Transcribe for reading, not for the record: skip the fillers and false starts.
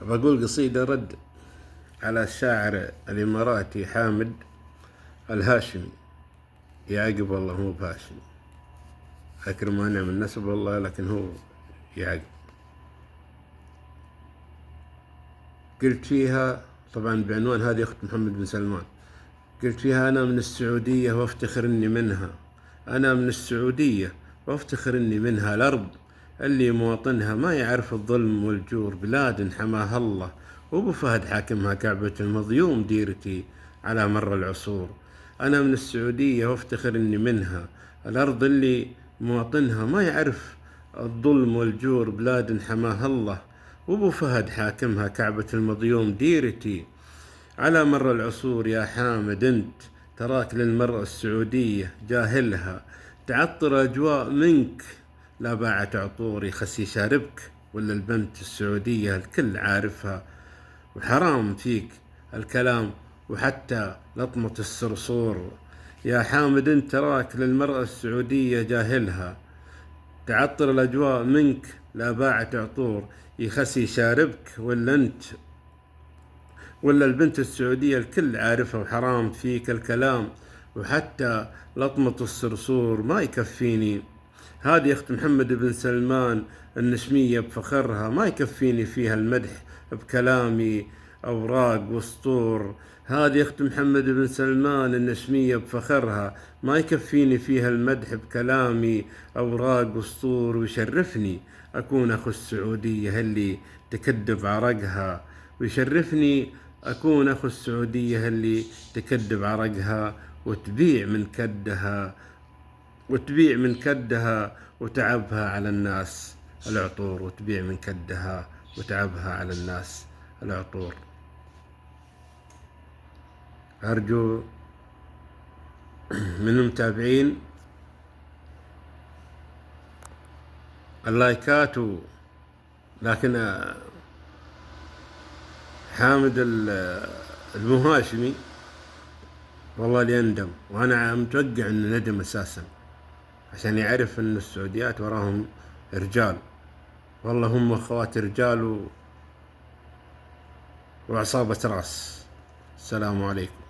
بقول قصيدة رد على الشاعر الإماراتي حامد الهاشمي. يعقب والله مو بهاشمي، أكرم وأنعم من نسب والله، لكن هو يعقب. قلت فيها طبعا بعنوان هذه أخت محمد بن سلمان. قلت فيها: أنا من السعودية وافتخر إني منها، أنا من السعودية وافتخر إني منها، الأرض اللي مواطنها ما يعرف الظلم والجور، بلاد حماها الله وأبو فهد حاكمها، كعبة المظيوم ديرتي على مر العصور. أنا من السعودية وافتخر إني منها، الأرض اللي مواطنها ما يعرف الظلم والجور، بلاد حماها الله وأبو فهد حاكمها، كعبة المظيوم ديرتي على مر العصور. يا حامد أنت تراك للمرأة السعودية جاهلها، تعطر أجواء منك لا باعت عطور، يخسي شاربك ولا البنت السعودية الكل عارفها، وحرام فيك الكلام وحتى لطمة الصرصور. يا حامد أنت تراك للمرأة السعودية جاهلها، تعطر الأجواء منك لا باعت عطور، يخسي شاربك ولا البنت السعودية الكل عارفها، وحرام فيك الكلام وحتى لطمة الصرصور. ما يكفيني هذه أخت محمد بن سلمان النشمية بفخرها، ما يكفيني فيها المدح بكلامي أوراق وسطور. هذه أخت محمد بن سلمان النشمية بفخرها، ما يكفيني فيها المدح بكلامي أوراق وسطور. ويشرفني أكون أخو السعودية اللي تكدب عرقها، ويشرفني أكون أخو السعودية اللي تكدب عرقها، وتبيع من كدها وتعبها على الناس العطور، وتبيع من كدها وتعبها على الناس العطور. أرجو من المتابعين اللايكات لكن حامد المهاشمي والله ليندم، وأنا متوقع أنه ندم أساسا، عشان يعرف أن السعوديات وراهم رجال، والله هم أخوات رجال وعصابة راس. السلام عليكم.